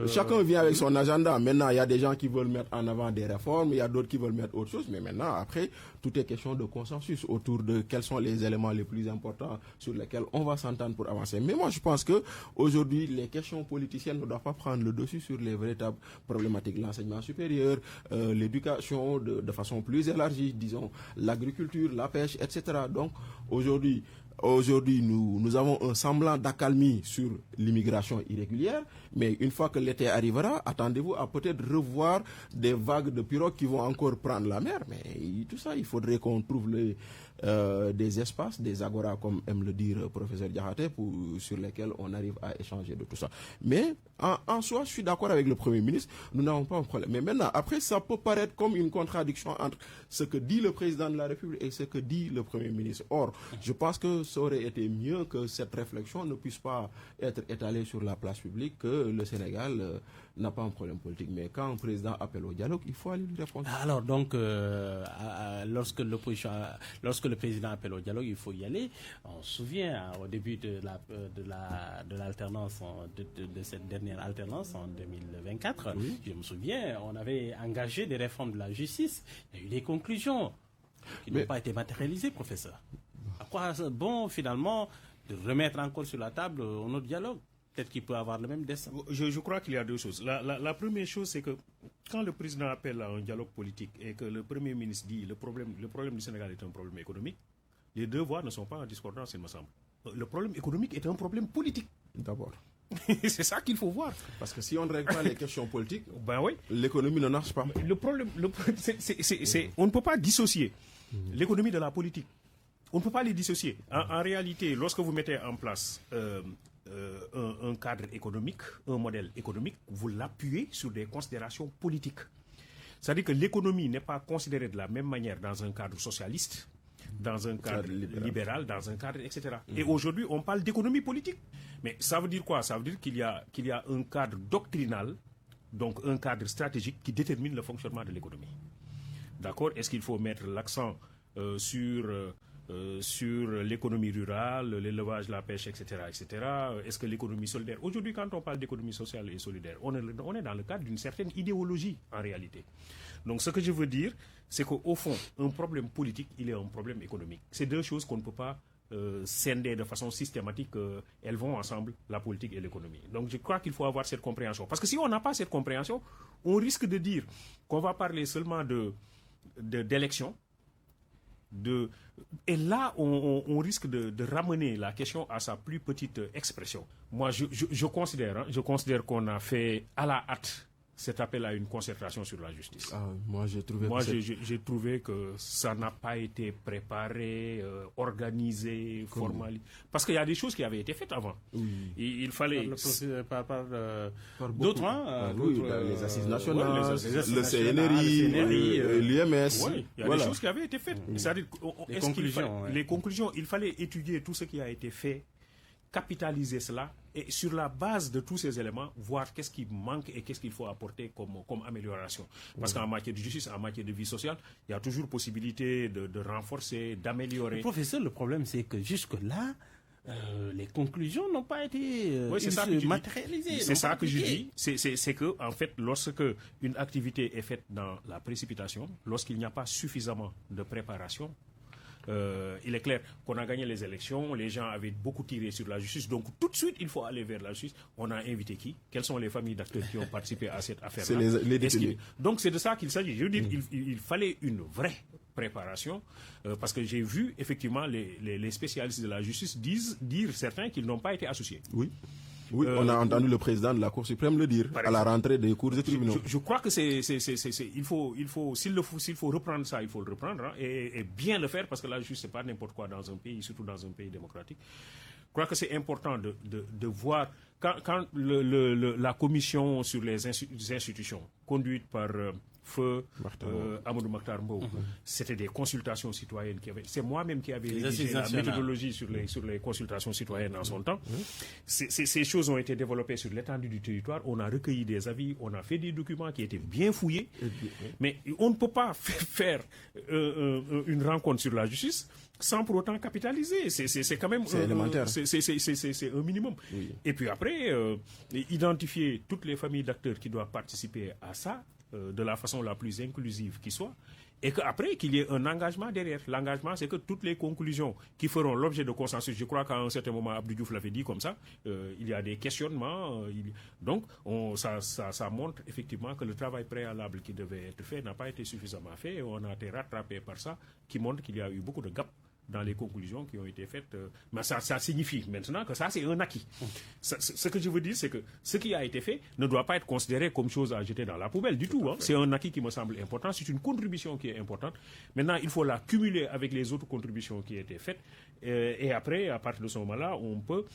Chacun vient avec son agenda. Maintenant, il y a des gens qui veulent mettre en avant des réformes, il y a d'autres qui veulent mettre autre chose. Mais maintenant, après, tout est question de consensus autour de quels sont les éléments les plus importants sur lesquels on va s'entendre pour avancer. Mais moi, je pense que aujourd'hui, les questions politiciennes ne doivent pas prendre le dessus sur les véritables problématiques. L'enseignement supérieur, l'éducation de façon plus élargie, disons, l'agriculture, la pêche, etc. Donc, aujourd'hui, nous avons un semblant d'accalmie sur l'immigration irrégulière, mais une fois que l'été arrivera, attendez-vous à peut-être revoir des vagues de pirogues qui vont encore prendre la mer. Mais tout ça, il faudrait qu'on trouve des espaces, des agoras, comme aime le dire le professeur Diakhaté, sur lesquels on arrive à échanger de tout ça. Mais en soi, je suis d'accord avec le Premier ministre, nous n'avons pas un problème. Mais maintenant, après, ça peut paraître comme une contradiction entre ce que dit le président de la République et ce que dit le Premier ministre. Or, je pense que ça aurait été mieux que cette réflexion ne puisse pas être étalée sur la place publique, que le Sénégal n'a pas un problème politique. Mais quand un président appelle au dialogue, il faut aller lui répondre. Alors donc, lorsque le président appelle au dialogue, il faut y aller. On se souvient au début de l'alternance, de cette dernière alternance en 2024, oui. Je me souviens, on avait engagé des réformes de la justice. Il y a eu des conclusions qui n'ont pas été matérialisées, professeur. À quoi bon, finalement, de remettre encore sur la table un autre dialogue? Peut-être qu'il peut avoir le même destin. Je crois qu'il y a deux choses. La première chose, c'est que quand le président appelle à un dialogue politique et que le Premier ministre dit le problème du Sénégal est un problème économique, les deux voix ne sont pas en discordance, il me semble. Le problème économique est un problème politique. D'abord. C'est ça qu'il faut voir. Parce que si on ne règle pas les questions politiques, oui. L'économie ne marche pas. Le problème, on ne peut pas dissocier l'économie de la politique. On ne peut pas les dissocier. En réalité, lorsque vous mettez en place un cadre économique, un modèle économique, vous l'appuyez sur des considérations politiques. C'est-à-dire que l'économie n'est pas considérée de la même manière dans un cadre socialiste, dans un cadre libéral, dans un cadre, etc. Et aujourd'hui, on parle d'économie politique. Mais ça veut dire quoi? Ça veut dire qu'il y a un cadre doctrinal, donc un cadre stratégique qui détermine le fonctionnement de l'économie. D'accord? Est-ce qu'il faut mettre l'accent sur l'économie rurale, l'élevage, la pêche, etc., etc. Est-ce que l'économie solidaire... Aujourd'hui, quand on parle d'économie sociale et solidaire, on est dans le cadre d'une certaine idéologie, en réalité. Donc, ce que je veux dire, c'est qu'au fond, un problème politique, il est un problème économique. C'est deux choses qu'on ne peut pas scinder de façon systématique. Elles vont ensemble, la politique et l'économie. Donc, je crois qu'il faut avoir cette compréhension. Parce que si on n'a pas cette compréhension, on risque de dire qu'on va parler seulement d'élections, et là, on risque de ramener la question à sa plus petite expression. Moi, je considère qu'on a fait à la hâte cet appel à une concertation sur la justice. J'ai trouvé que ça n'a pas été préparé, organisé, formalisé. Parce qu'il y a des choses qui avaient été faites avant. Oui. Il fallait... Par d'autres, les assises nationales, le CNRI, l'UMS. Oui, il y a des choses qui avaient été faites. C'est-à-dire, les conclusions, il fallait étudier tout ce qui a été fait, capitaliser cela et sur la base de tous ces éléments, voir qu'est-ce qui manque et qu'est-ce qu'il faut apporter comme amélioration. Parce qu'en matière de justice, en matière de vie sociale, il y a toujours possibilité de renforcer, d'améliorer. Professeur, le problème c'est que jusque-là, les conclusions n'ont pas été matérialisées. C'est ça que je dis. C'est que, en fait, lorsque une activité est faite dans la précipitation, lorsqu'il n'y a pas suffisamment de préparation, il est clair qu'on a gagné les élections, les gens avaient beaucoup tiré sur la justice, donc tout de suite il faut aller vers la justice. On a invité qui? Quelles sont les familles d'acteurs qui ont participé à cette affaire-là? Donc c'est de ça qu'il s'agit. Je veux dire, il fallait une vraie préparation, parce que j'ai vu effectivement les spécialistes de la justice dire certains qu'ils n'ont pas été associés. Oui, on a entendu le président de la Cour suprême le dire à la rentrée des cours et tribunaux. Je crois que il faut s'il faut reprendre ça, il faut le reprendre, hein, et bien le faire, parce que la justice c'est pas n'importe quoi dans un pays, surtout dans un pays démocratique. Je crois que c'est important de voir quand la commission sur les institutions conduite par Feu Amadou Makhtar Mbow, c'était des consultations citoyennes c'est moi-même qui avais rédigé la méthodologie sur les consultations citoyennes en son temps. Ces choses ont été développées sur l'étendue du territoire, on a recueilli des avis, on a fait des documents qui étaient bien fouillés, mais on ne peut pas faire une rencontre sur la justice sans pour autant capitaliser. C'est quand même élémentaire. C'est un minimum. Oui. Et puis après, après, identifier toutes les familles d'acteurs qui doivent participer à ça de la façon la plus inclusive qui soit. Et qu'après, qu'il y ait un engagement derrière. L'engagement, c'est que toutes les conclusions qui feront l'objet de consensus, je crois qu'à un certain moment, Abdou Diouf l'avait dit comme ça, il y a des questionnements. Donc, ça montre effectivement que le travail préalable qui devait être fait n'a pas été suffisamment fait. Et on a été rattrapé par ça, qui montre qu'il y a eu beaucoup de gaps dans les conclusions qui ont été faites. Mais ça signifie maintenant que ça, c'est un acquis. Ce que je veux dire, c'est que ce qui a été fait ne doit pas être considéré comme chose à jeter dans la poubelle du tout. Hein. C'est un acquis qui me semble important. C'est une contribution qui est importante. Maintenant, il faut la cumuler avec les autres contributions qui ont été faites. Et après, à partir de ce moment-là, on peut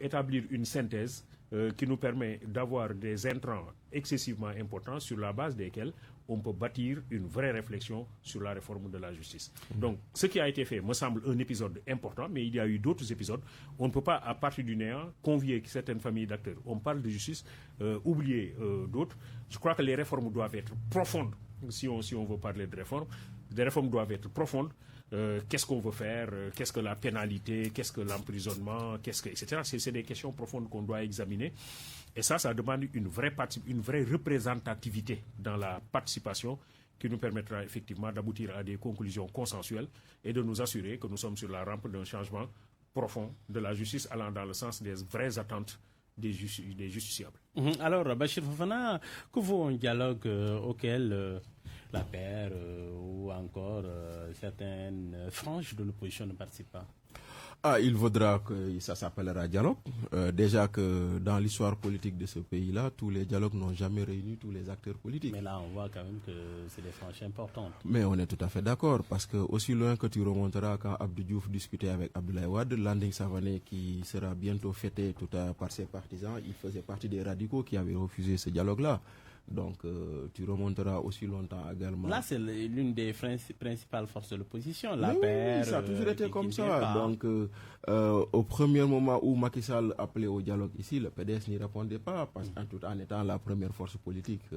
établir une synthèse qui nous permet d'avoir des intrants excessivement importants sur la base desquels on peut bâtir une vraie réflexion sur la réforme de la justice. Donc, ce qui a été fait me semble un épisode important, mais il y a eu d'autres épisodes. On ne peut pas, à partir du néant, convier certaines familles d'acteurs. On parle de justice, oublier d'autres. Je crois que les réformes doivent être profondes, si on veut parler de réformes. Les réformes doivent être profondes. Qu'est-ce qu'on veut faire, qu'est-ce que la pénalité, qu'est-ce que l'emprisonnement, etc. C'est des questions profondes qu'on doit examiner. Et ça demande une vraie représentativité dans la participation qui nous permettra effectivement d'aboutir à des conclusions consensuelles et de nous assurer que nous sommes sur la rampe d'un changement profond de la justice allant dans le sens des vraies attentes des justiciables. Alors, Bachir Fofana, que vaut un dialogue auquel la paire ou encore certaines franges de l'opposition ne participent pas? Il vaudra que ça s'appellera dialogue. Déjà que dans l'histoire politique de ce pays-là, tous les dialogues n'ont jamais réuni tous les acteurs politiques. Mais là, on voit quand même que c'est des franges importantes. Mais on est tout à fait d'accord, parce que aussi loin que tu remonteras quand Abdou Diouf discutait avec Abdoulaye Wade, Landing Savané, qui sera bientôt fêté par ses partisans, il faisait partie des radicaux qui avaient refusé ce dialogue-là. Donc, tu remonteras aussi longtemps également. Là, c'est l'une des principales forces de l'opposition. La oui, paire, ça a toujours été comme ça. Donc, au premier moment où Macky Sall appelait au dialogue ici, le PDS n'y répondait pas, en étant la première force politique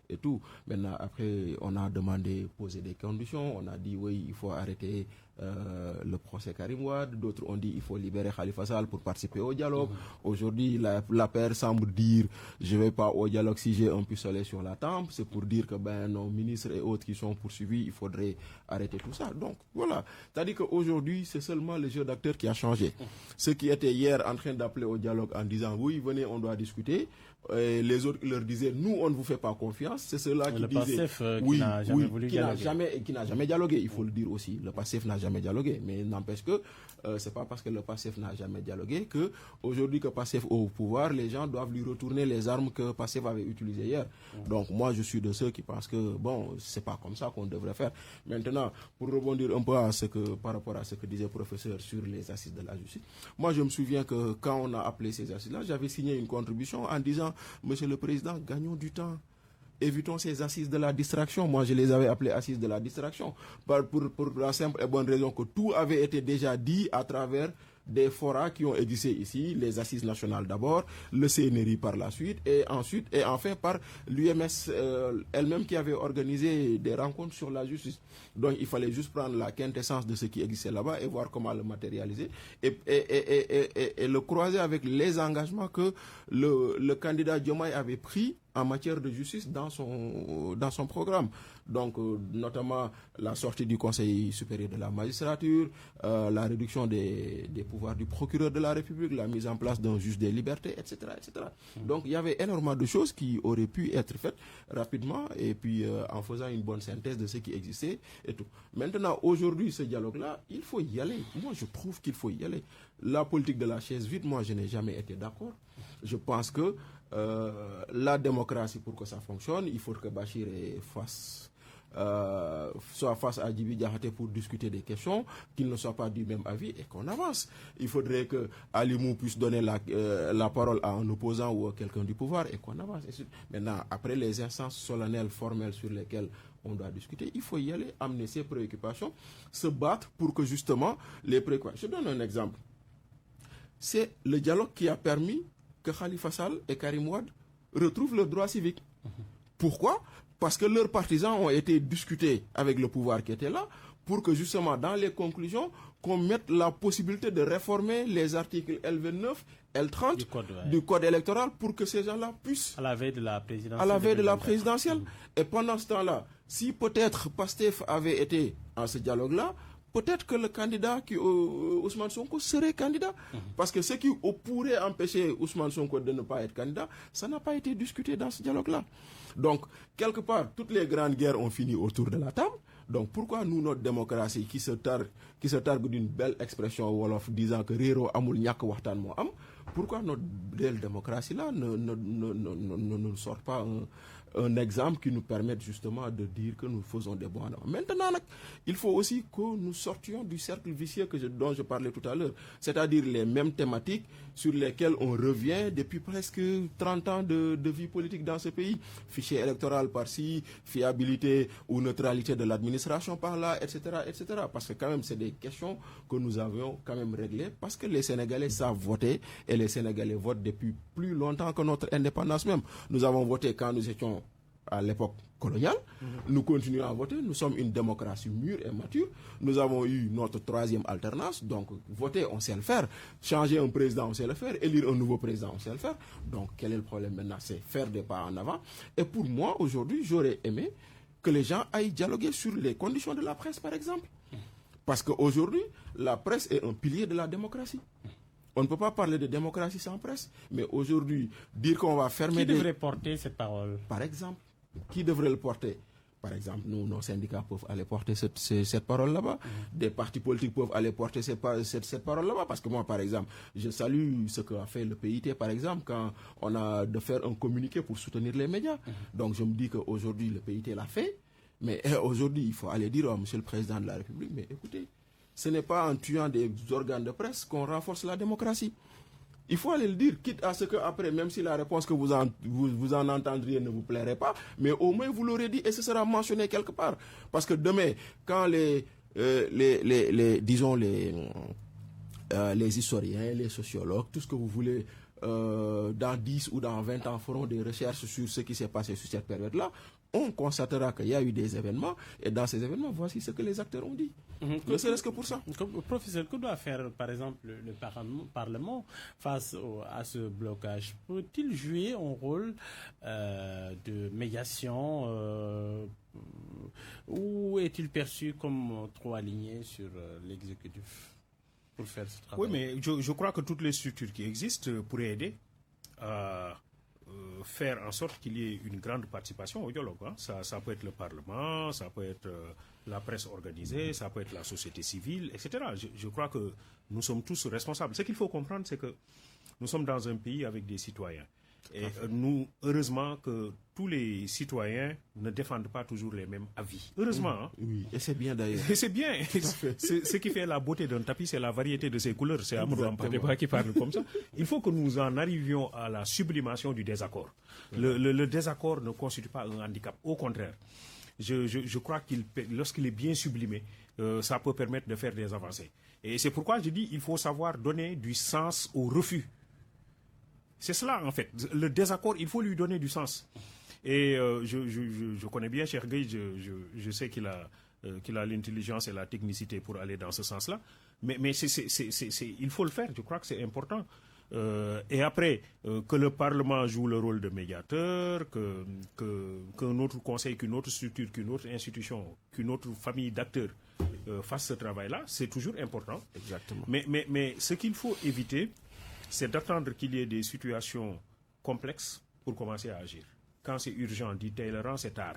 et tout. Maintenant, après, on a demandé, poser des conditions. On a dit, oui, il faut arrêter le procès Karim Wade. D'autres ont dit, il faut libérer Khalifa Sall pour participer au dialogue. Aujourd'hui, la paire semble dire, je ne vais pas au dialogue si j'ai un pistolet sur la tempe. C'est pour dire que nos ministres et autres qui sont poursuivis, il faudrait arrêter tout ça. Donc, voilà. C'est-à-dire qu'aujourd'hui, c'est seulement le jeu d'acteurs qui a changé. Ceux qui étaient hier en train d'appeler au dialogue en disant, oui, venez, on doit discuter. Les autres leur disaient, nous, on ne vous fait pas confiance. C'est ceux-là qui disaient, qui n'a jamais voulu dialoguer. Qui n'a jamais dialogué, il faut le dire aussi. Le PASTEF n'a jamais dialogué. Mais n'empêche que c'est pas parce que le PASTEF n'a jamais dialogué que aujourd'hui que PASTEF est au pouvoir, les gens doivent lui retourner les armes que PASTEF avait utilisées hier. Donc moi, je suis de ceux qui pensent que bon, c'est pas comme ça qu'on devrait faire. Maintenant, pour rebondir un peu par rapport à ce que disait le professeur sur les assises de la justice, moi je me souviens que quand on a appelé ces assises-là, j'avais signé une contribution en disant, Monsieur le Président, gagnons du temps. Évitons ces assises de la distraction. Moi, je les avais appelées assises de la distraction. Pour la simple et bonne raison que tout avait été déjà dit à travers des forats qui ont existé ici, les assises nationales d'abord, le CNRI par la suite, et enfin par l'UMS elle-même qui avait organisé des rencontres sur la justice. Donc il fallait juste prendre la quintessence de ce qui existait là-bas et voir comment le matérialiser et le croiser avec les engagements que le candidat Diomaye avait pris en matière de justice dans son programme. Donc, notamment la sortie du Conseil supérieur de la magistrature, la réduction des pouvoirs du procureur de la République, la mise en place d'un juge des libertés, etc., etc. Donc, il y avait énormément de choses qui auraient pu être faites rapidement et puis en faisant une bonne synthèse de ce qui existait et tout. Maintenant, aujourd'hui, ce dialogue-là, il faut y aller. Moi, je trouve qu'il faut y aller. La politique de la chaise vide, moi, je n'ai jamais été d'accord. Je pense que la démocratie, pour que ça fonctionne, il faut que Bachir soit face à Djibi Diakhaté pour discuter des questions, qu'ils ne soient pas du même avis et qu'on avance. Il faudrait que Alimou puisse donner la parole à un opposant ou à quelqu'un du pouvoir et qu'on avance. Maintenant, après les instances solennelles, formelles sur lesquelles on doit discuter, il faut y aller, amener ses préoccupations, se battre pour que justement les préoccupations. Je donne un exemple. C'est le dialogue qui a permis que Khalifa Sall et Karim Wade retrouvent leurs droits civiques. Pourquoi ? Parce que leurs partisans ont été discutés avec le pouvoir qui était là pour que justement dans les conclusions, qu'on mette la possibilité de réformer les articles L29 L30 du code électoral pour que ces gens-là puissent... À la veille de la présidentielle. À la veille de la présidentielle. Et pendant ce temps-là, si peut-être Pastef avait été en ce dialogue-là, peut-être que le candidat Ousmane Sonko serait candidat. Parce que ce qui pourrait empêcher Ousmane Sonko de ne pas être candidat, ça n'a pas été discuté dans ce dialogue-là. Donc, quelque part, toutes les grandes guerres ont fini autour de la table. Donc, pourquoi nous, notre démocratie, qui se targue d'une belle expression wolof disant que Rero amul ñak waxtan mo am, pourquoi notre belle démocratie-là ne sort pas un exemple qui nous permette justement de dire que nous faisons des bons en avant. Maintenant, il faut aussi que nous sortions du cercle vicieux dont je parlais tout à l'heure, c'est-à-dire les mêmes thématiques sur lesquelles on revient depuis presque 30 ans de vie politique dans ce pays. Fichier électoral par-ci, fiabilité ou neutralité de l'administration par-là, etc., etc. Parce que quand même, c'est des questions que nous avions quand même réglées parce que les Sénégalais savent voter et les Sénégalais votent depuis plus longtemps que notre indépendance même. Nous avons voté quand nous étions à l'époque coloniale, nous continuons à voter, nous sommes une démocratie mûre et mature, nous avons eu notre 3e alternance, donc voter on sait le faire, changer un président on sait le faire, élire un nouveau président on sait le faire, donc quel est le problème maintenant? C'est faire des pas en avant. Et pour moi aujourd'hui j'aurais aimé que les gens aillent dialoguer sur les conditions de la presse par exemple, parce qu'aujourd'hui la presse est un pilier de la démocratie. On ne peut pas parler de démocratie sans presse, mais aujourd'hui, dire qu'on va fermer... Qui devrait porter cette parole? Par exemple, qui devrait le porter? Par exemple, nous, nos syndicats peuvent aller porter cette parole là-bas. Des partis politiques peuvent aller porter cette parole là-bas. Parce que moi, par exemple, je salue ce qu'a fait le PIT, par exemple, quand on a de faire un communiqué pour soutenir les médias. Donc, je me dis qu'aujourd'hui, le PIT l'a fait. Mais aujourd'hui, il faut aller dire à Monsieur le Président de la République, mais écoutez, ce n'est pas en tuant des organes de presse qu'on renforce la démocratie. Il faut aller le dire, quitte à ce qu'après, même si la réponse que vous en entendriez ne vous plairait pas, mais au moins vous l'aurez dit et ce sera mentionné quelque part. Parce que demain, quand les historiens, les sociologues, tout ce que vous voulez, dans 10 ou dans 20 ans feront des recherches sur ce qui s'est passé sur cette période-là, on constatera qu'il y a eu des événements, et dans ces événements, voici ce que les acteurs ont dit. Ne serait-ce que pour ça. Professeur, que doit faire, par exemple, le Parlement face à ce blocage? Peut-il jouer un rôle de médiation ou est-il perçu comme trop aligné sur l'exécutif pour faire ce travail? Oui, mais je crois que toutes les structures qui existent pourraient aider à faire en sorte qu'il y ait une grande participation au dialogue. Hein. Ça peut être le Parlement, ça peut être la presse organisée, ça peut être la société civile, etc. Je crois que nous sommes tous responsables. Ce qu'il faut comprendre, c'est que nous sommes dans un pays avec des citoyens. Et nous, heureusement que tous les citoyens ne défendent pas toujours les mêmes avis. Heureusement. Hein. Oui, et c'est bien d'ailleurs. Et c'est bien. Ce qui fait la beauté d'un tapis, c'est la variété de ses couleurs. C'est Amadou Hampâté-Bâ qui parle comme ça. Il faut que nous en arrivions à la sublimation du désaccord. Le désaccord ne constitue pas un handicap. Au contraire, je crois qu'il, lorsqu'il est bien sublimé, ça peut permettre de faire des avancées. Et c'est pourquoi je dis qu'il faut savoir donner du sens au refus. C'est cela, en fait. Le désaccord, il faut lui donner du sens. Et je connais bien Cheikh Gueye, je sais qu'il a l'intelligence et la technicité pour aller dans ce sens-là. Mais il faut le faire, je crois que c'est important. Et après, que le Parlement joue le rôle de médiateur, qu'un autre conseil, qu'une autre structure, qu'une autre institution, qu'une autre famille d'acteurs fasse ce travail-là, c'est toujours important. Exactement. Mais ce qu'il faut éviter, c'est d'attendre qu'il y ait des situations complexes pour commencer à agir. Quand c'est urgent, dit Talleyrand, c'est tard.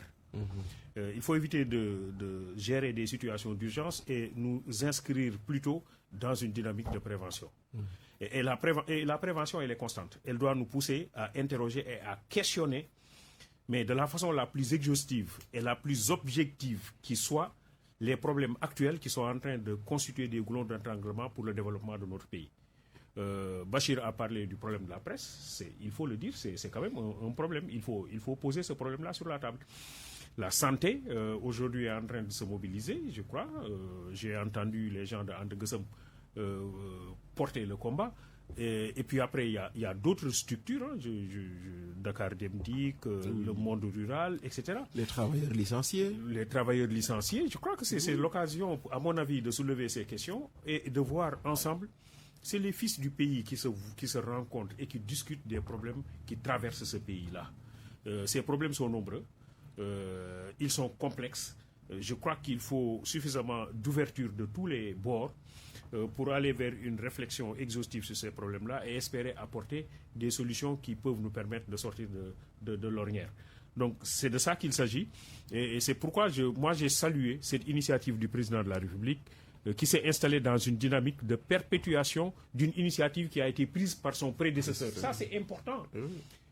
Il faut éviter de gérer des situations d'urgence et nous inscrire plutôt dans une dynamique de prévention. Et la prévention, elle est constante. Elle doit nous pousser à interroger et à questionner, mais de la façon la plus exhaustive et la plus objective qui soit, les problèmes actuels qui sont en train de constituer des goulons d'étranglement pour le développement de notre pays. Bachir a parlé du problème de la presse, il faut le dire, c'est quand même un problème. Il faut poser ce problème-là sur la table. La santé, aujourd'hui, est en train de se mobiliser, je crois. J'ai entendu les gens de Andeguesem porter le combat. Et puis après, il y a d'autres structures, hein, Dakar Demdik, le monde rural, etc. Les travailleurs licenciés. Les travailleurs licenciés, je crois que c'est l'occasion, à mon avis, de soulever ces questions et de voir ensemble c'est les fils du pays qui se rencontrent et qui discutent des problèmes qui traversent ce pays-là. Ces problèmes sont nombreux, ils sont complexes. Je crois qu'il faut suffisamment d'ouverture de tous les bords pour aller vers une réflexion exhaustive sur ces problèmes-là et espérer apporter des solutions qui peuvent nous permettre de sortir de l'ornière. Donc c'est de ça qu'il s'agit et c'est pourquoi moi j'ai salué cette initiative du président de la République qui s'est installé dans une dynamique de perpétuation d'une initiative qui a été prise par son prédécesseur. Ça, c'est important.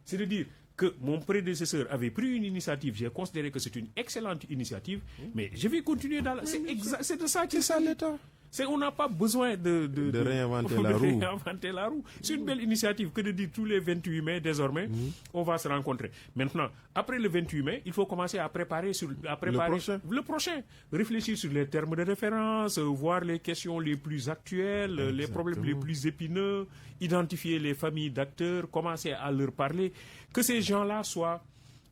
C'est de dire que mon prédécesseur avait pris une initiative, j'ai considéré que c'est une excellente initiative, mais je vais continuer dans la... C'est de ça qu'il s'agit. On n'a pas besoin de réinventer la roue. C'est une belle initiative que de dire tous les 28 mai, désormais, on va se rencontrer. Maintenant, après le 28 mai, il faut commencer à préparer le prochain. Réfléchir sur les termes de référence, voir les questions les plus actuelles, les problèmes les plus épineux, identifier les familles d'acteurs, commencer à leur parler, que ces gens-là soient,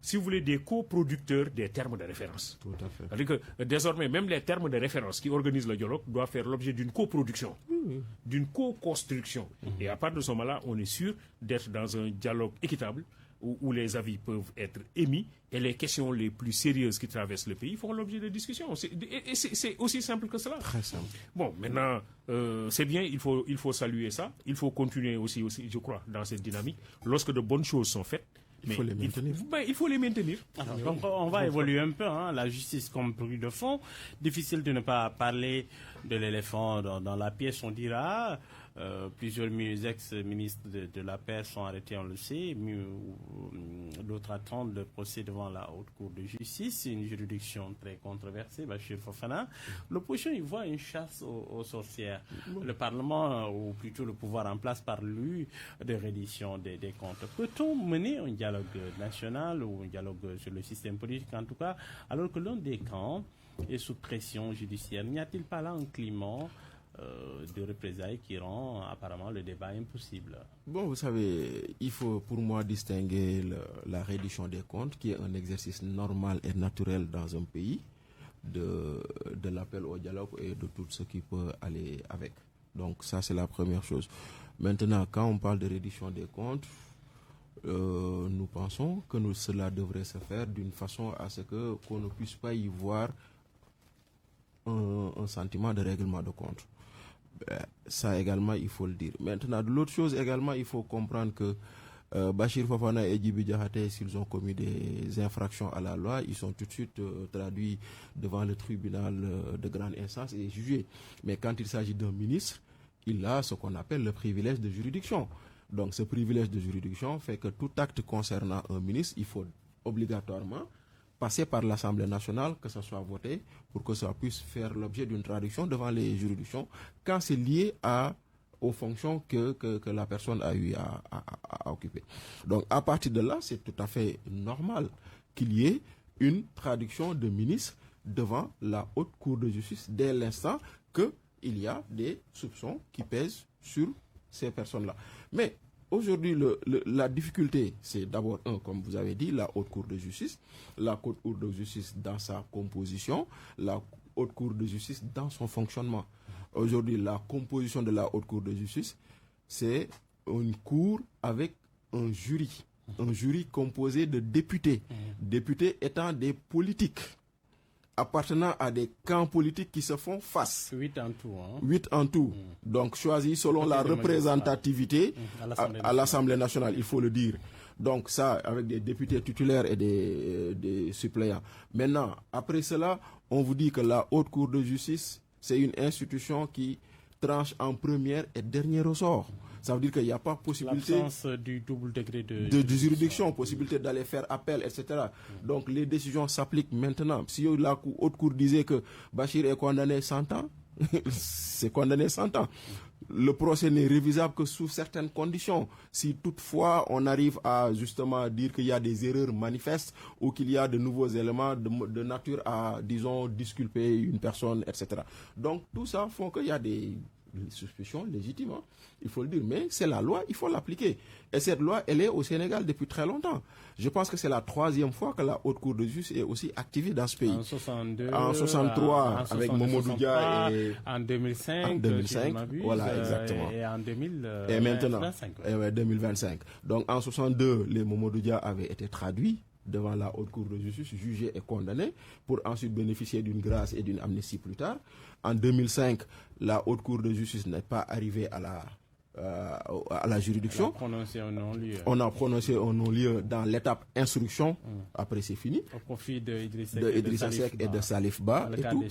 si vous voulez, des coproducteurs des termes de référence. Tout à fait. C'est-à-dire que désormais, même les termes de référence qui organisent le dialogue doivent faire l'objet d'une coproduction, d'une co-construction. Et à partir de ce moment-là, on est sûr d'être dans un dialogue équitable où les avis peuvent être émis et les questions les plus sérieuses qui traversent le pays font l'objet de discussions. C'est aussi simple que cela. Très simple. Bon, maintenant, c'est bien, il faut saluer ça. Il faut continuer aussi, je crois, dans cette dynamique. Lorsque de bonnes choses sont faites, il faut les maintenir. Il faut les maintenir. Alors, donc, on va évoluer un peu. La justice comme bruit de fond. Difficile de ne pas parler de l'éléphant dans la pièce, on dira. Plusieurs ex-ministres de la paix sont arrêtés, on le sait. D'autres attendent le procès devant la Haute Cour de justice. Une juridiction très controversée, Bachir Fofana. L'opposition, il voit une chasse aux sorcières. Le Parlement, ou plutôt le pouvoir en place, par lui de reddition des comptes. Peut-on mener un dialogue national ou un dialogue sur le système politique, en tout cas, alors que l'un des camps est sous pression judiciaire? N'y a-t-il pas là un climat de représailles qui rend apparemment le débat impossible? Bon, vous savez, il faut pour moi distinguer la reddition des comptes, qui est un exercice normal et naturel dans un pays, de l'appel au dialogue et de tout ce qui peut aller avec. Donc ça, c'est la première chose. Maintenant, quand on parle de reddition des comptes, nous pensons que cela devrait se faire d'une façon à ce qu'on ne puisse pas y voir un sentiment de règlement de compte. Ça également, il faut le dire. Maintenant, de l'autre chose également, il faut comprendre que Bachir Fofana et Djibi Diakhaté, s'ils ont commis des infractions à la loi, ils sont tout de suite traduits devant le tribunal de grande instance et jugés. Mais quand il s'agit d'un ministre, il a ce qu'on appelle le privilège de juridiction. Donc ce privilège de juridiction fait que tout acte concernant un ministre, il faut obligatoirement passer par l'Assemblée nationale, que ça soit voté, pour que ça puisse faire l'objet d'une traduction devant les juridictions, quand c'est lié aux fonctions que la personne a eu à occuper. Donc à partir de là, c'est tout à fait normal qu'il y ait une traduction de ministre devant la Haute Cour de justice dès l'instant qu'il y a des soupçons qui pèsent sur ces personnes-là. Mais aujourd'hui, la difficulté, c'est d'abord, comme vous avez dit, la Haute Cour de justice, la Haute Cour de justice dans sa composition, la Haute Cour de justice dans son fonctionnement. Aujourd'hui, la composition de la Haute Cour de justice, c'est une cour avec un jury composé de députés, députés étant des politiques, appartenant à des camps politiques qui se font face. 8 en tout. 8 en tout. Donc choisis selon la représentativité à l'Assemblée nationale, il faut le dire. Donc ça, avec des députés titulaires et des suppléants. Maintenant, après cela, on vous dit que la Haute Cour de justice, c'est une institution qui tranche en première et dernier ressort. Ça veut dire qu'il n'y a pas possibilité... L'absence du double degré de juridiction, possibilité d'aller faire appel, etc. Donc les décisions s'appliquent maintenant. Si la Haute Cour disait que Bachir est condamné 100 ans, c'est condamné 100 ans. Le procès n'est révisable que sous certaines conditions. Si toutefois on arrive à justement dire qu'il y a des erreurs manifestes ou qu'il y a de nouveaux éléments de nature à, disons, disculper une personne, etc. Donc tout ça fait qu'il y a des suspicion légitime, hein, il faut le dire, mais c'est la loi, il faut l'appliquer. Et cette loi, elle est au Sénégal depuis très longtemps. Je pense que c'est la 3e fois que la Haute Cour de justice est aussi activée dans ce pays. En 62, en 63, en avec Mamadou Dia et... En 2005, en 2005, si je m'abuse, voilà, exactement. Et en 2025. Et maintenant, 2025. Donc en 62, les Mamadou Dia avaient été traduits devant la Haute Cour de justice, jugés et condamnés, pour ensuite bénéficier d'une grâce et d'une amnistie plus tard. En 2005, la Haute Cour de justice n'est pas arrivée à la juridiction. On a prononcé un non-lieu dans l'étape instruction. Après, c'est fini. Au profit de Idrissa Seck et de Salif Ba et tout,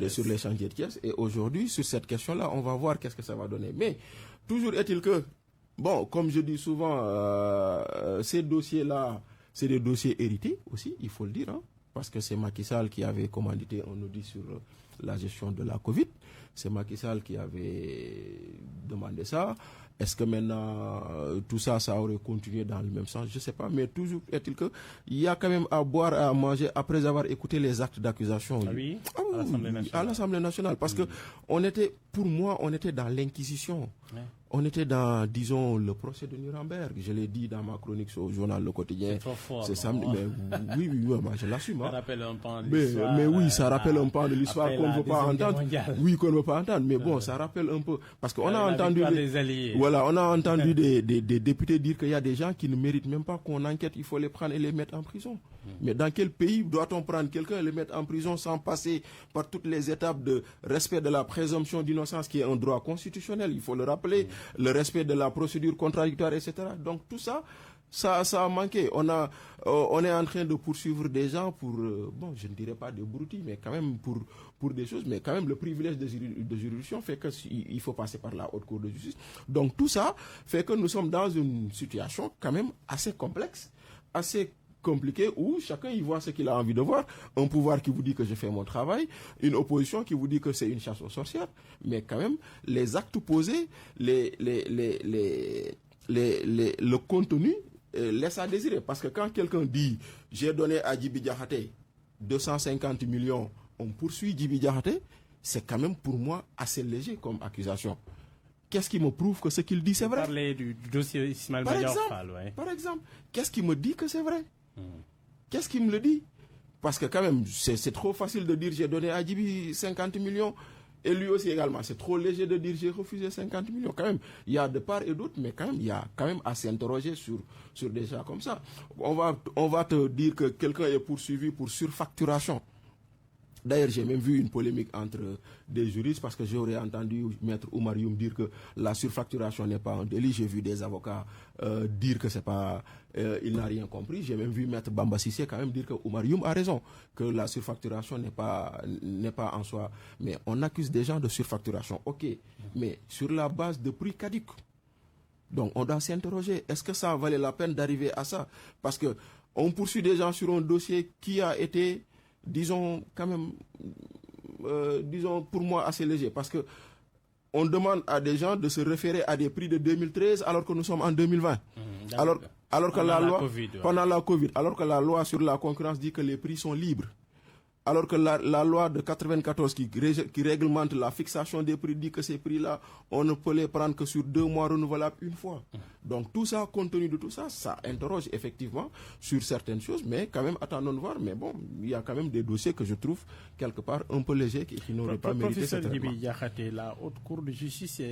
sur les chantiers de Thiès. Et aujourd'hui, sur cette question-là, on va voir qu'est-ce que ça va donner. Mais toujours est-il que, bon, comme je dis souvent, ces dossiers-là, c'est des dossiers hérités aussi, il faut le dire, hein, parce que c'est Macky Sall qui avait commandité un audit sur la gestion de la Covid. C'est Macky Sall qui avait demandé ça. Est-ce que maintenant, tout ça, ça aurait continué dans le même sens? Je ne sais pas, mais toujours est-il qu'il y a quand même à boire, à manger, après avoir écouté les actes d'accusation. Ah oui, à l'Assemblée nationale. Parce que pour moi, on était dans l'Inquisition. Ouais. On était dans, disons, le procès de Nuremberg. Je l'ai dit dans ma chronique au journal Le Quotidien. C'est trop fort. C'est samedi. Mais oui, moi, je l'assume. Ça rappelle un pan de l'histoire. Mais oui, ça rappelle un pan de l'histoire qu'on ne veut pas entendre. Oui, qu'on ne veut pas entendre. Mais bon, ça rappelle un peu. Parce qu'on a entendu. Voilà, on a entendu des députés dire qu'il y a des gens qui ne méritent même pas qu'on enquête. Il faut les prendre et les mettre en prison. Mais dans quel pays doit-on prendre quelqu'un et le mettre en prison sans passer par toutes les étapes de respect de la présomption d'innocence qui est un droit constitutionnel, il faut le rappeler, le respect de la procédure contradictoire, etc. Donc tout ça, ça a manqué. On est en train de poursuivre des gens pour, bon, je ne dirais pas des broutilles, mais quand même pour des choses, mais quand même le privilège de juridiction fait qu'il faut passer par la Haute Cour de justice. Donc tout ça fait que nous sommes dans une situation quand même assez complexe, assez compliqué, où chacun y voit ce qu'il a envie de voir. Un pouvoir qui vous dit que je fais mon travail, une opposition qui vous dit que c'est une chasse aux sorcières, mais quand même les actes posés, le contenu laisse à désirer. Parce que quand quelqu'un dit j'ai donné à Djibi Diakhaté 250 millions, on poursuit Djibi Diakhaté, c'est quand même pour moi assez léger comme accusation. Qu'est-ce qui me prouve que ce qu'il dit c'est vrai? Parler du dossier Ismaël Madior Fall, ouais. Par exemple, qu'est-ce qui me dit que c'est vrai? Qu'est-ce qui me le dit? Parce que quand même, c'est trop facile de dire j'ai donné à Djibi 50 millions et lui aussi également. C'est trop léger de dire j'ai refusé 50 millions. Quand même, il y a de part et d'autre, mais quand même, il y a quand même à s'interroger sur des gens comme ça. On va te dire que quelqu'un est poursuivi pour surfacturation. D'ailleurs, j'ai même vu une polémique entre des juristes parce que j'aurais entendu Maître Oumar Youm dire que la surfacturation n'est pas un délit. J'ai vu des avocats dire que c'est pas, il n'a rien compris. J'ai même vu Maître Bamba Cissé quand même dire que Oumar Youm a raison, que la surfacturation n'est pas en soi. Mais on accuse des gens de surfacturation, ok, mais sur la base de prix caducs. Donc on doit s'interroger, est-ce que ça valait la peine d'arriver à ça? Parce que on poursuit des gens sur un dossier qui a été, disons, quand même, disons, pour moi, assez léger. Parce que on demande à des gens de se référer à des prix de 2013 alors que nous sommes en 2020. Alors que la loi, pendant la Covid, alors que la loi sur la concurrence dit que les prix sont libres. Alors que la loi de 94 qui réglemente la fixation des prix dit que ces prix-là, on ne peut les prendre que sur 2 mois renouvelables une fois. Donc tout ça, compte tenu de tout ça, ça interroge effectivement sur certaines choses, mais quand même, attendons de voir. Mais bon, il y a quand même des dossiers que je trouve quelque part un peu légers qui n'auraient pas mérité ce traitement. Professeur Djibi Diakhaté, la Haute Cour de justice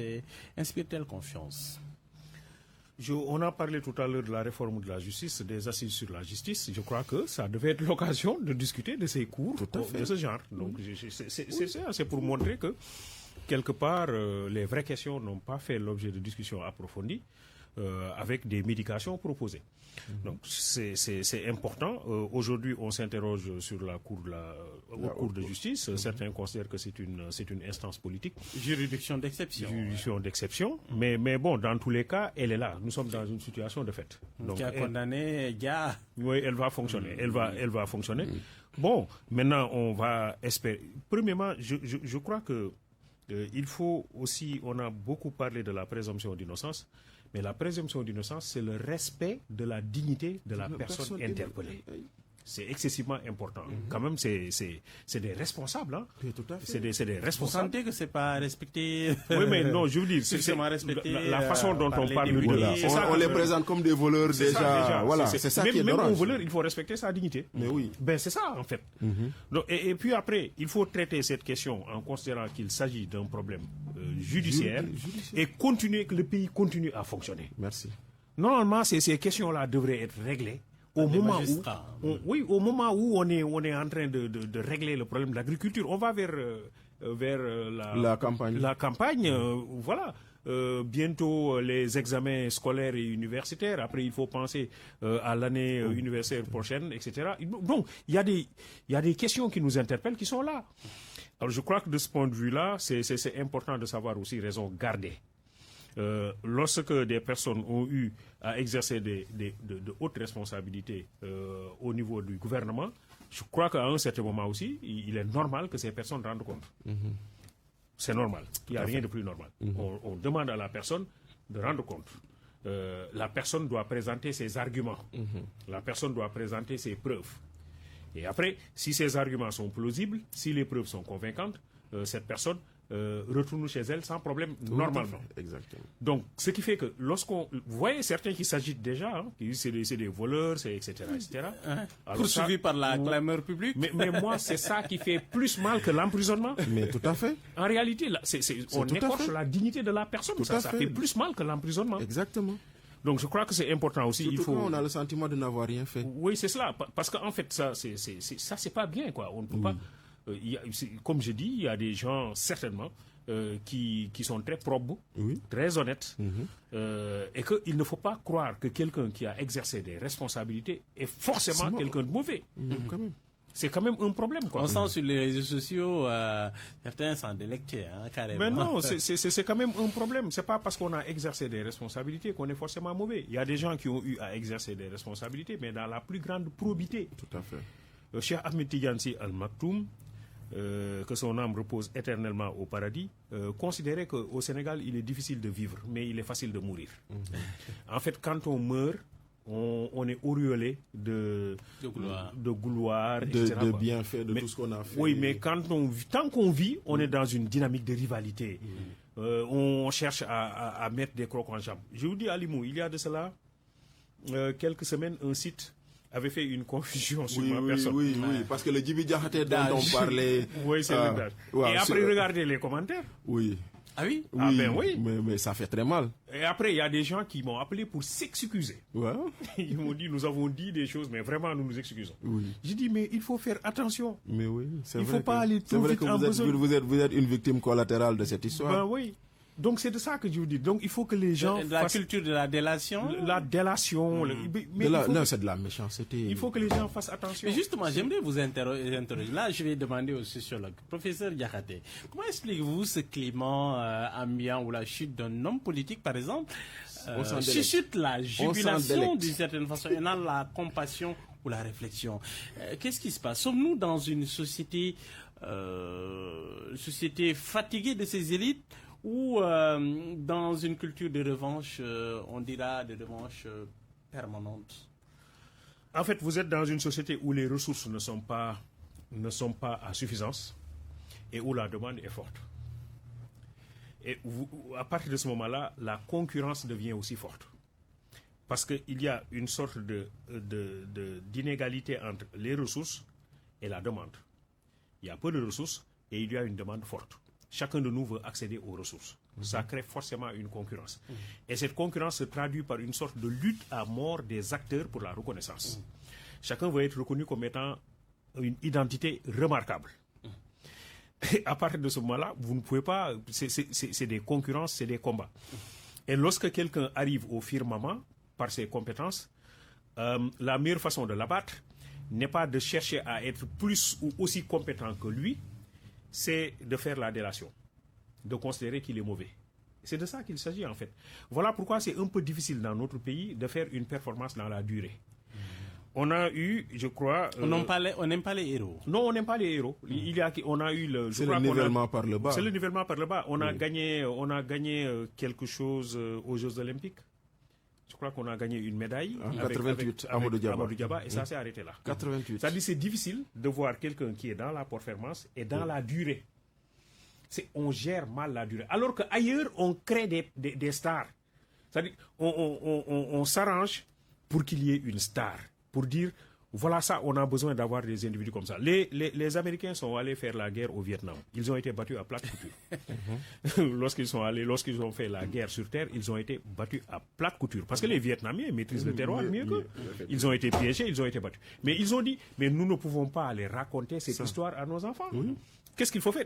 inspire-t-elle confiance? On a parlé tout à l'heure de la réforme de la justice, des assises sur la justice. Je crois que ça devait être l'occasion de discuter de ces cours de ce genre. Donc c'est pour montrer que, quelque part, les vraies questions n'ont pas fait l'objet de discussions approfondies avec des médications proposées. Donc c'est important. Aujourd'hui, on s'interroge sur la Cour de justice. Certains considèrent que c'est une instance politique. Juridiction d'exception. Juridiction d'exception. Mais bon, dans tous les cas, elle est là. Nous sommes dans une situation de fait. Donc, qui a condamné Dia. Oui, elle va fonctionner. Elle va fonctionner. Bon, maintenant, on va espérer. Premièrement, je crois que il faut aussi, on a beaucoup parlé de la présomption d'innocence. Mais la présomption d'innocence, c'est le respect de la dignité de la personne interpellée. c'est excessivement important. Quand même, c'est des responsables. Hein. Oui, tout à fait. C'est des Vous responsables. sentez que c'est pas respecté? Oui, mais non, je veux dire, la façon dont on parle de Voilà. On les présente comme des voleurs déjà. Voilà, c'est ça qui est même dommage. au voleur, il faut respecter sa dignité. Mais oui. Ben, c'est ça, en fait. Donc, et puis après, il faut traiter cette question en considérant qu'il s'agit d'un problème judiciaire et que le pays continue à fonctionner. Merci. Normalement, ces questions-là devraient être réglées au moment où on est en train de régler le problème de l'agriculture. On va vers La campagne. La campagne, voilà. Bientôt les examens scolaires et universitaires. Après, il faut penser à l'année universitaire prochaine, etc. Donc, il y a des questions qui nous interpellent qui sont là. Alors, je crois que de ce point de vue-là, c'est important de savoir aussi raison garder. Lorsque des personnes ont eu à exercer de hautes responsabilités au niveau du gouvernement, je crois qu'à un certain moment aussi, il est normal que ces personnes rendent compte. C'est normal. Il n'y a rien de plus normal. On demande à la personne de rendre compte. La personne doit présenter ses arguments. La personne doit présenter ses preuves. Et après, si ces arguments sont plausibles, si les preuves sont convaincantes, cette personne retourne chez elle sans problème, normalement. Exactement. Donc, ce qui fait que lorsqu'on... Vous voyez certains qui s'agitent déjà, hein, qui disent c'est des voleurs, etc. Poursuivis par la clameur publique. Mais moi, c'est ça qui fait plus mal que l'emprisonnement. Mais tout à fait. En réalité, là, on écorche la dignité de la personne. Ça fait plus mal que l'emprisonnement. Exactement. Donc, je crois que c'est important aussi. Surtout quand on a le sentiment de n'avoir rien fait. Oui, c'est cela. Parce qu'en fait, ça, c'est pas bien, quoi. On ne peut pas... comme je dis, il y a des gens, certainement, qui sont très probes, très honnêtes, et qu'il ne faut pas croire que quelqu'un qui a exercé des responsabilités est forcément quelqu'un de mauvais. C'est quand même un problème, quoi. On sent sur les réseaux sociaux, certains s'en délectent, carrément. Mais non, c'est quand même un problème. C'est pas parce qu'on a exercé des responsabilités qu'on est forcément mauvais. Il y a des gens qui ont eu à exercer des responsabilités, mais dans la plus grande probité. Tout à fait. Cheikh Ahmed Tidiane Sy Al Maktoum, que son âme repose éternellement au paradis, considérait qu'au Sénégal, il est difficile de vivre, mais il est facile de mourir. En fait, quand on meurt, on est auréolé de gloire, etc. De bienfaits, de tout ce qu'on a fait. Oui, mais tant qu'on vit, on est dans une dynamique de rivalité. On cherche à mettre des crocs en jambe. Je vous dis, Alimou, il y a de cela quelques semaines, un site avait fait une confusion sur ma personne. Oui, parce que le Djibi Diakhaté dont on parlait... Oui, c'est le d'âge. Et après, regardez les commentaires. Oui. Ah oui? Ah ben oui. Mais ça fait très mal. Et après, il y a des gens qui m'ont appelé pour s'excuser. Ouais. Ils m'ont dit, nous avons dit des choses, mais vraiment, nous nous excusons. Oui. J'ai dit, mais il faut faire attention. Mais oui, c'est il vrai. Il ne faut pas aller trop vite en besogne. Vous êtes une victime collatérale de cette histoire. Ben oui. Donc c'est de ça que je vous dis. Donc il faut que les gens la culture de la délation. La délation. Non, c'est de la méchanceté. Il faut que les gens fassent attention. Mais justement, j'aimerais vous interroger. Là, je vais demander au sociologue, professeur Diakhaté, comment expliquez-vous ce climat ambiant ou la chute d'un homme politique, par exemple, suscite la jubilation d'une certaine façon, et non la compassion ou la réflexion? Qu'est-ce qui se passe? Sommes-nous dans une société fatiguée de ses élites, ou dans une culture de revanche, on dira de revanche permanente? En fait, vous êtes dans une société où les ressources ne sont pas à suffisance et où la demande est forte. Et à partir de ce moment-là, la concurrence devient aussi forte. Parce qu'il y a une sorte d'inégalité entre les ressources et la demande. Il y a peu de ressources et il y a une demande forte. Chacun de nous veut accéder aux ressources. Ça crée forcément une concurrence. Et cette concurrence se traduit par une sorte de lutte à mort des acteurs pour la reconnaissance. Chacun veut être reconnu comme étant une identité remarquable. Et à partir de ce moment-là, vous ne pouvez pas... C'est des concurrences, c'est des combats. Et lorsque quelqu'un arrive au firmament par ses compétences, la meilleure façon de l'abattre n'est pas de chercher à être plus ou aussi compétent que lui, c'est de faire la délation, de considérer qu'il est mauvais. C'est de ça qu'il s'agit, en fait. Voilà pourquoi c'est un peu difficile dans notre pays de faire une performance dans la durée. On a eu, je crois... on n'aime pas les héros. Non, on n'aime pas les héros. On a eu le... C'est le nivellement par le bas. C'est le nivellement par le bas. On a gagné quelque chose aux Jeux Olympiques. Je crois qu'on a gagné une médaille. En avec 88, Amadou Diaba. Diaba, et ça s'est arrêté là. 88. C'est-à-dire c'est difficile de voir quelqu'un qui est dans la performance et dans la durée. On gère mal la durée. Alors qu'ailleurs, on crée des stars. C'est-à-dire on s'arrange pour qu'il y ait une star. Pour dire, voilà ça, on a besoin d'avoir des individus comme ça. Les Américains sont allés faire la guerre au Vietnam. Ils ont été battus à plate couture. Lorsqu'ils ont fait la guerre sur terre, ils ont été battus à plate couture. Parce que les Vietnamiens maîtrisent le terroir mieux qu'eux. Ils ont été piégés, ils ont été battus. Mais ils ont dit, mais nous ne pouvons pas aller raconter cette histoire à nos enfants. Qu'est-ce qu'il faut faire?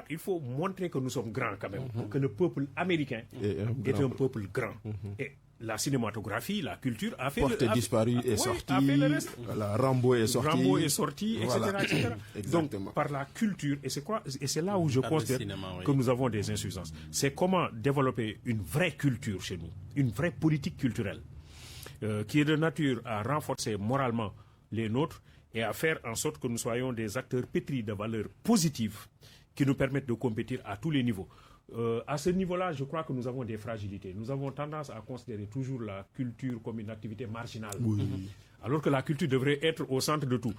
Il faut montrer que nous sommes grands quand même. Que le peuple américain est un peuple grand. Et la cinématographie, la culture a fait Portée disparue est sortie. A fait le reste. Voilà, Rambo est sorti. Rambo est sorti, Voilà. etc. Exactement. Donc, par la culture, et c'est là où je considère que nous avons des insuffisances. C'est comment développer une vraie culture chez nous, une vraie politique culturelle, qui est de nature à renforcer moralement les nôtres et à faire en sorte que nous soyons des acteurs pétris de valeurs positives qui nous permettent de compétir à tous les niveaux. À ce niveau-là, je crois que nous avons des fragilités. Nous avons tendance à considérer toujours la culture comme une activité marginale. Alors que la culture devrait être au centre de tout.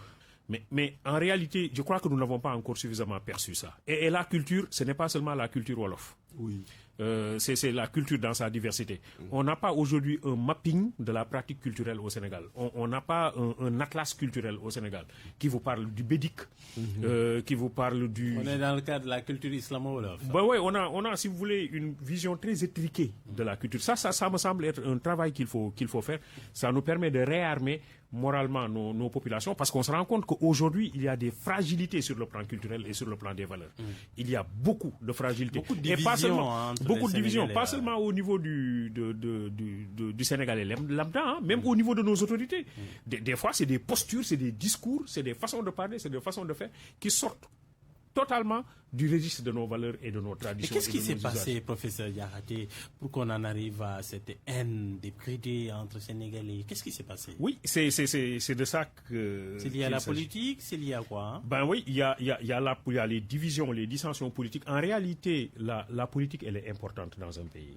Mais en réalité, je crois que nous n'avons pas encore suffisamment perçu ça. Et la culture, ce n'est pas seulement la culture Wolof. C'est la culture dans sa diversité. On n'a pas aujourd'hui un mapping de la pratique culturelle au Sénégal. On n'a pas un atlas culturel au Sénégal qui vous parle du bédique, qui vous parle du... On est dans le cadre de la culture islamo-wolof. Oui, on a, si vous voulez, une vision très étriquée de la culture. Ça me semble être un travail qu'il faut faire. Ça nous permet de réarmer moralement nos populations, parce qu'on se rend compte qu'aujourd'hui, il y a des fragilités sur le plan culturel et sur le plan des valeurs. Il y a beaucoup de fragilités. Beaucoup de divisions. Beaucoup de divisions, pas seulement au niveau du Sénégalais lambda, hein, même au niveau de nos autorités. Des fois, c'est des postures, c'est des discours, c'est des façons de parler, c'est des façons de faire qui sortent totalement du registre de nos valeurs et de nos traditions. Et qu'est-ce qui s'est passé, professeur Diakhaté, pour qu'on en arrive à cette haine débridée entre Sénégalais? Qu'est-ce qui s'est passé? Oui, c'est de ça que... C'est lié à la politique? C'est lié à quoi, hein? Ben oui, il y a les divisions, les dissensions politiques. En réalité, la politique, elle est importante dans un pays.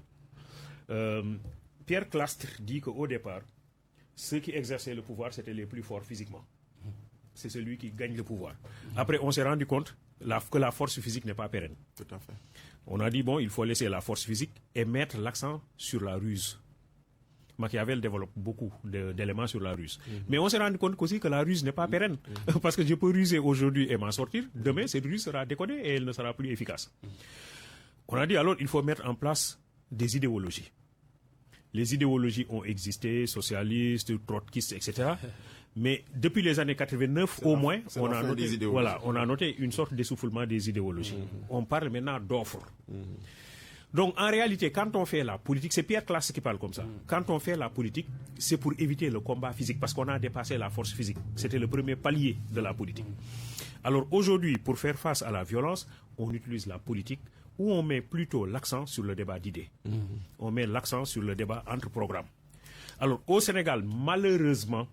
Pierre Clastre dit qu'au départ, ceux qui exerçaient le pouvoir, c'était les plus forts physiquement. C'est celui qui gagne le pouvoir. Après, on s'est rendu compte que la force physique n'est pas pérenne. Tout à fait. On a dit, bon, il faut laisser la force physique et mettre l'accent sur la ruse. Machiavel développe beaucoup d'éléments sur la ruse. Mais on s'est rendu compte aussi que la ruse n'est pas pérenne. Parce que je peux ruser aujourd'hui et m'en sortir. Demain, cette ruse sera décodée et elle ne sera plus efficace. On a dit alors, il faut mettre en place des idéologies. Les idéologies ont existé, socialistes, trotskistes, etc. Mais depuis les années 89, au moins, on a noté une sorte d'essoufflement des idéologies. On parle maintenant d'offres. Donc, en réalité, quand on fait la politique, c'est Pierre Clastre qui parle comme ça. Quand on fait la politique, c'est pour éviter le combat physique, parce qu'on a dépassé la force physique. C'était le premier palier de la politique. Alors aujourd'hui, pour faire face à la violence, on utilise la politique où on met plutôt l'accent sur le débat d'idées. On met l'accent sur le débat entre programmes. Alors, au Sénégal, malheureusement,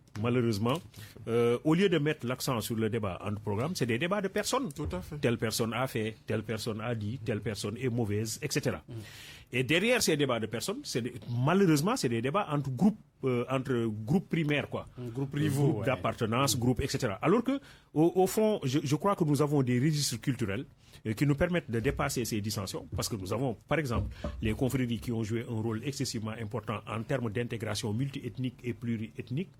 au lieu de mettre l'accent sur le débat entre programmes, c'est des débats de personnes. Tout à fait. Telle personne a fait, telle personne a dit, telle personne est mauvaise, etc. Et derrière ces débats de personnes, malheureusement, c'est des débats entre groupes primaires, quoi. Groupes rivaux. Groupes d'appartenance, groupes, etc. Alors que, au fond, je crois que nous avons des registres culturels qui nous permettent de dépasser ces dissensions, parce que nous avons, par exemple, les confréries qui ont joué un rôle excessivement important en termes d'intégration multiethnique et pluriethnique,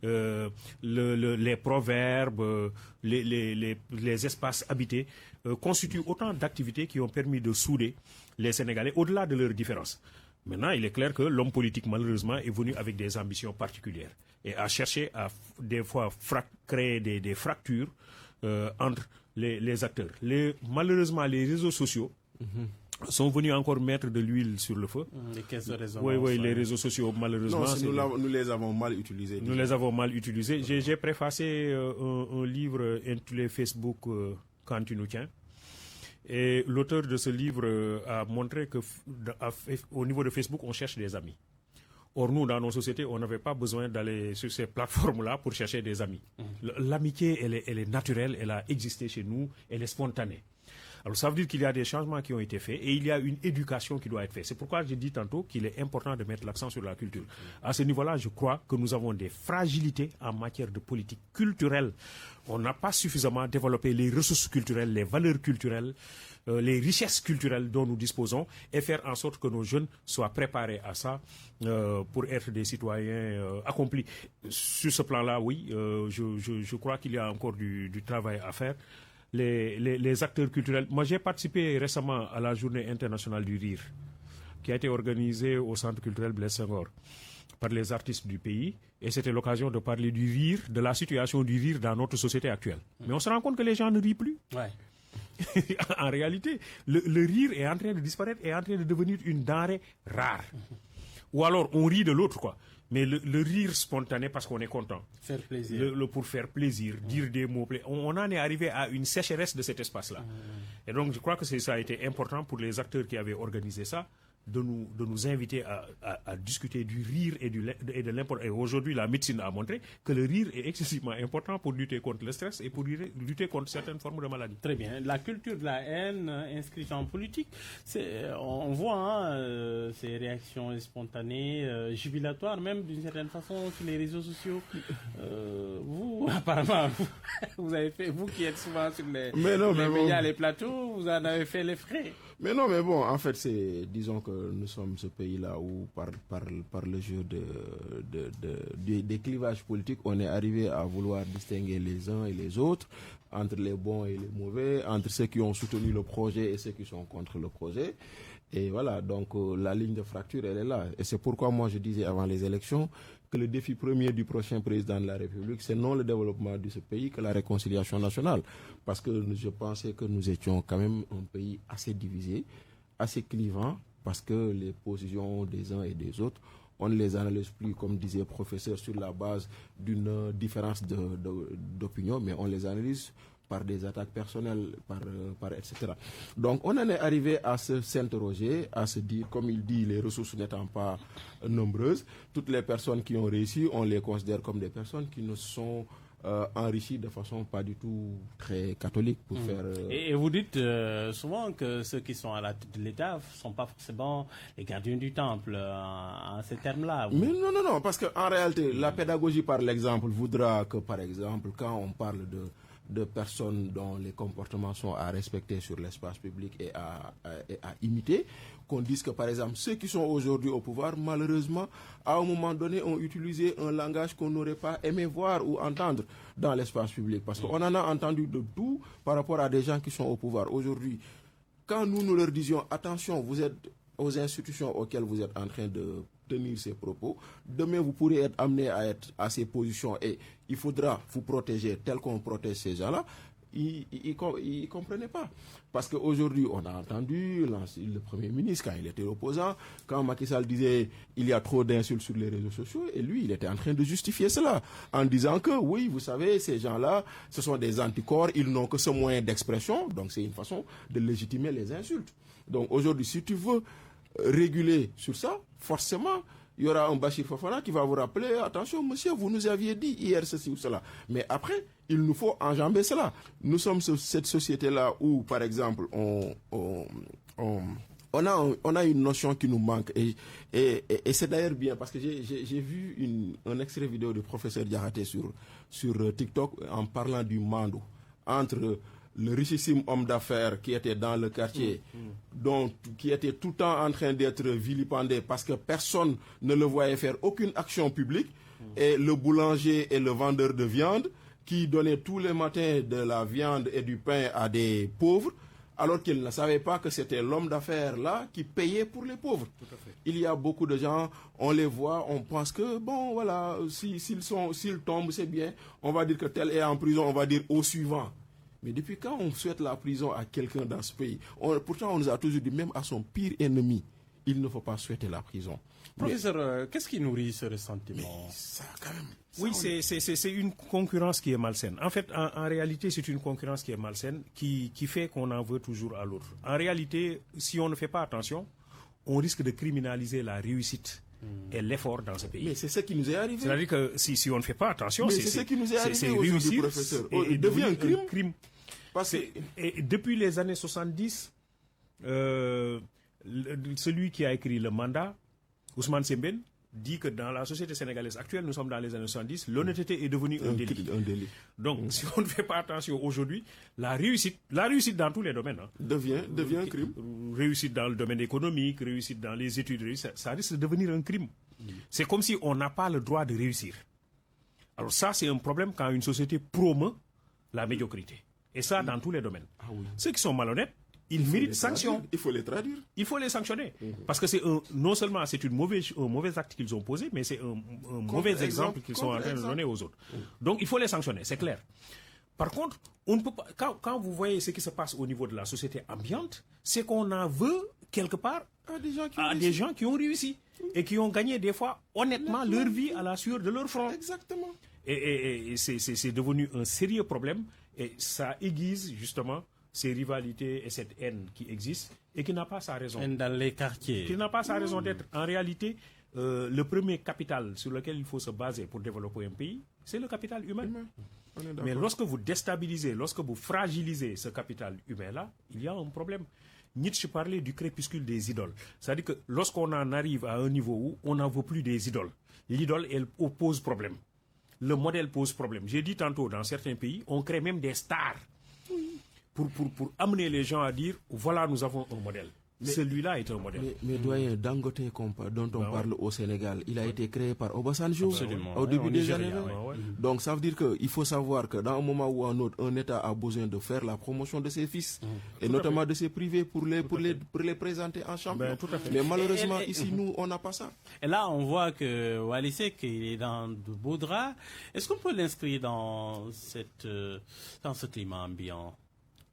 les proverbes, les espaces habités, constituent autant d'activités qui ont permis de souder les Sénégalais au-delà de leurs différences. Maintenant, il est clair que l'homme politique, malheureusement, est venu avec des ambitions particulières et a cherché à, des fois, créer des fractures entre les acteurs. Malheureusement, les réseaux sociaux sont venus encore mettre de l'huile sur le feu. Les caisses de résonance. Oui, les réseaux sociaux, malheureusement. Non, nous les avons mal utilisés. Nous les avons mal utilisés. J'ai préfacé un livre intitulé Facebook quand tu nous tiens. Et l'auteur de ce livre a montré qu'au niveau de Facebook, on cherche des amis. Or, nous, dans nos sociétés, on n'avait pas besoin d'aller sur ces plateformes-là pour chercher des amis. L'amitié, elle est naturelle, elle a existé chez nous, elle est spontanée. Alors ça veut dire qu'il y a des changements qui ont été faits et il y a une éducation qui doit être faite. C'est pourquoi j'ai dit tantôt qu'il est important de mettre l'accent sur la culture. À ce niveau-là, je crois que nous avons des fragilités en matière de politique culturelle. On n'a pas suffisamment développé les ressources culturelles, les valeurs culturelles, les richesses culturelles dont nous disposons et faire en sorte que nos jeunes soient préparés à ça pour être des citoyens accomplis. Sur ce plan-là, oui, je crois qu'il y a encore du travail à faire. Les acteurs culturels. Moi, j'ai participé récemment à la Journée internationale du rire qui a été organisée au Centre culturel Blaise Senghor par les artistes du pays. Et c'était l'occasion de parler du rire, de la situation du rire dans notre société actuelle. Mais on se rend compte que les gens ne rient plus. Ouais. En réalité, le rire est en train de disparaître, est en train de devenir une denrée rare. Ou alors, on rit de l'autre, quoi. Mais le rire spontané parce qu'on est content. Faire plaisir. Pour faire plaisir, dire des mots. On en est arrivé à une sécheresse de cet espace-là. Et donc, je crois que ça a été important pour les acteurs qui avaient organisé ça de nous inviter à discuter du rire et de l'importance. Et aujourd'hui, la médecine a montré que le rire est excessivement important pour lutter contre le stress et pour lutter contre certaines formes de maladies. Très bien. La culture de la haine inscrite en politique, on voit ces réactions spontanées, jubilatoires, même d'une certaine façon sur les réseaux sociaux. Vous, apparemment, vous avez fait, vous qui êtes souvent sur les médias, les plateaux, vous en avez fait les frais. Mais non, mais bon, en fait, disons que nous sommes ce pays-là où, par le jeu des clivages politiques, on est arrivé à vouloir distinguer les uns et les autres, entre les bons et les mauvais, entre ceux qui ont soutenu le projet et ceux qui sont contre le projet. Et voilà, donc la ligne de fracture, elle est là. Et c'est pourquoi moi je disais avant les élections que le défi premier du prochain président de la République, c'est non le développement de ce pays que la réconciliation nationale. Parce que je pensais que nous étions quand même un pays assez divisé, assez clivant, parce que les positions des uns et des autres, on ne les analyse plus, comme disait le professeur, sur la base d'une différence d'opinion, mais on les analyse par des attaques personnelles, par etc. Donc on en est arrivé à s'interroger, à se dire, comme il dit, les ressources n'étant pas nombreuses, toutes les personnes qui ont réussi, on les considère comme des personnes qui ne sont enrichies de façon pas du tout très catholique pour faire... Et vous dites souvent que ceux qui sont à la tête de l'État ne sont pas forcément les gardiens du temple, en ces termes-là. Mais non, parce qu'en réalité, la pédagogie par l'exemple voudra que, par exemple, quand on parle de personnes dont les comportements sont à respecter sur l'espace public et à imiter, qu'on dise que, par exemple, ceux qui sont aujourd'hui au pouvoir, malheureusement, à un moment donné, ont utilisé un langage qu'on n'aurait pas aimé voir ou entendre dans l'espace public. Parce qu'on en a entendu de tout par rapport à des gens qui sont au pouvoir. Aujourd'hui, quand nous leur disions, attention, vous êtes aux institutions auxquelles vous êtes en train de tenir ces propos, demain vous pourrez être amené à être à ces positions et il faudra vous protéger tel qu'on protège ces gens-là. Ils ne comprenaient pas. Parce qu'aujourd'hui, on a entendu le Premier ministre, quand il était opposant, quand Macky Sall disait il y a trop d'insultes sur les réseaux sociaux, et lui, il était en train de justifier cela, en disant que, oui, vous savez, ces gens-là, ce sont des anticorps, ils n'ont que ce moyen d'expression, donc c'est une façon de légitimer les insultes. Donc aujourd'hui, si tu veux réguler sur ça, forcément, il y aura un Bachir Fofana qui va vous rappeler, attention monsieur, vous nous aviez dit hier ceci ou cela. Mais après, il nous faut enjamber cela. Nous sommes cette société-là où, par exemple, on a une notion qui nous manque. Et c'est d'ailleurs bien, parce que j'ai vu un extrait vidéo du professeur Diakhaté sur TikTok en parlant du mando entre le richissime homme d'affaires qui était dans le quartier, qui était tout le temps en train d'être vilipendé parce que personne ne le voyait faire aucune action publique, et le boulanger et le vendeur de viande qui donnait tous les matins de la viande et du pain à des pauvres, alors qu'ils ne savaient pas que c'était l'homme d'affaires là qui payait pour les pauvres. Tout à fait. Il y a beaucoup de gens, on les voit, on pense que, bon, voilà, s'ils tombent, c'est bien, on va dire que tel est en prison, on va dire au suivant. Mais depuis quand on souhaite la prison à quelqu'un dans ce pays? Pourtant, on nous a toujours dit, même à son pire ennemi, il ne faut pas souhaiter la prison. Professeur, qu'est-ce qui nourrit ce ressentiment? Ça, quand même. Oui, c'est une concurrence qui est malsaine. En fait, en réalité, c'est une concurrence qui est malsaine, qui fait qu'on en veut toujours à l'autre. En réalité, si on ne fait pas attention, on risque de criminaliser la réussite et l'effort dans ce pays. Mais c'est ce qui nous est arrivé. C'est-à-dire que si on ne fait pas attention, c'est ce qui nous est arrivé aujourd'hui, professeur. Il devient un crime. Et depuis les années 70, celui qui a écrit le mandat, Ousmane Sembène, dit que dans la société sénégalaise actuelle, nous sommes dans les années 70, l'honnêteté est devenue un délit. Donc, si on ne fait pas attention aujourd'hui, la réussite dans tous les domaines, devient un crime. Réussite dans le domaine économique, réussite dans les études, ça risque de devenir un crime. C'est comme si on n'a pas le droit de réussir. Alors ça, c'est un problème quand une société promeut la médiocrité. Et ça, dans tous les domaines. Ceux qui sont malhonnêtes, ils méritent sanction. Il faut les traduire. Il faut les sanctionner. Parce que non seulement c'est un mauvais acte qu'ils ont posé, mais c'est un mauvais exemple qu'ils sont en train de donner aux autres. Donc il faut les sanctionner, c'est clair. Par contre, on ne peut pas, quand vous voyez ce qui se passe au niveau de la société ambiante, c'est qu'on en veut quelque part à des gens qui ont réussi et qui ont gagné des fois honnêtement leur vie à la sueur de leur front. Exactement. Et c'est devenu un sérieux problème et ça aiguise justement ces rivalités et cette haine qui existe et qui n'a pas sa raison. Haine dans les quartiers. Qui n'a pas sa raison d'être. En réalité, le premier capital sur lequel il faut se baser pour développer un pays, c'est le capital humain. Mais lorsque vous déstabilisez, lorsque vous fragilisez ce capital humain-là, il y a un problème. Nietzsche parlait du crépuscule des idoles. C'est-à-dire que lorsqu'on en arrive à un niveau où on n'en veut plus des idoles, l'idole, elle pose problème. Le modèle pose problème. J'ai dit tantôt, dans certains pays, on crée même des stars pour amener les gens à dire, voilà, nous avons un modèle. Celui-là est un modèle. Mais doyen, Dangote, dont on parle au Sénégal, il a été créé par Obasanjo au début des années 20. Donc ça veut dire qu'il faut savoir que dans un moment ou un autre, un État a besoin de faire la promotion de ses fils, et notamment de ses privés, pour les présenter en champion. Mais malheureusement, ici, nous, on n'a pas ça. Et là, on voit que Wally Seck est dans de beaux draps. Est-ce qu'on peut l'inscrire dans ce climat ambiant?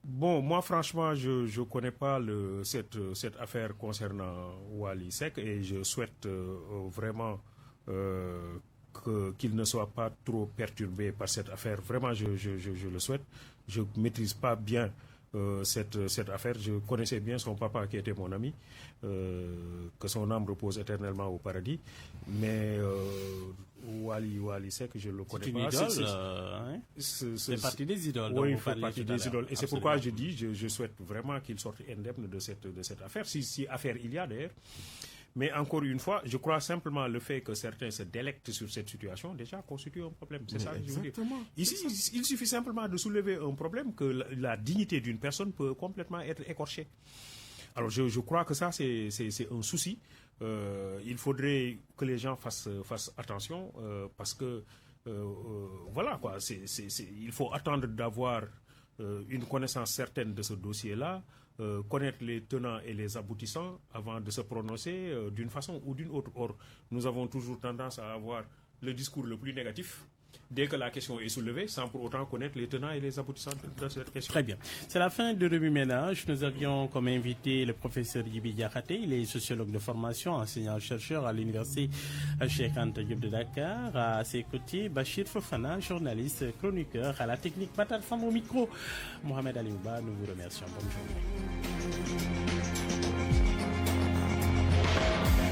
Bon, moi franchement, je ne connais pas cette affaire concernant Wally Seck et je souhaite vraiment qu'il ne soit pas trop perturbé par cette affaire. Vraiment, je le souhaite. Je ne maîtrise pas bien cette affaire. Je connaissais bien son papa qui était mon ami, que son âme repose éternellement au paradis. Mais Wally Seck, je ne le connais pas. C'est une idole, c'est partie des idoles. Oui, il fait partie des idoles. Et c'est pourquoi je dis, je souhaite vraiment qu'il sorte indemne de cette affaire, si affaire il y a d'ailleurs. Mais encore une fois, je crois simplement le fait que certains se délectent sur cette situation déjà constitue un problème. C'est ça que je veux dire. Ici, il suffit simplement de soulever un problème que la dignité d'une personne peut complètement être écorchée. Alors je crois que ça, c'est un souci. Il faudrait que les gens fassent attention parce que, voilà quoi, il faut attendre d'avoir une connaissance certaine de ce dossier-là, connaître les tenants et les aboutissants avant de se prononcer d'une façon ou d'une autre. Or, nous avons toujours tendance à avoir le discours le plus négatif dès que la question est soulevée, sans pour autant connaître les tenants et les aboutissants de cette question. Très bien. C'est la fin de Remue Ménage. Nous avions comme invité le professeur Djiby Diakhaté. Il est sociologue de formation, enseignant-chercheur à l'université Cheikh Anta Diop de Dakar. À ses côtés, Bachir Fofana, journaliste, chroniqueur à la technique Matar Fam au micro. Mohamed Ali Ouba, nous vous remercions. Bonne journée.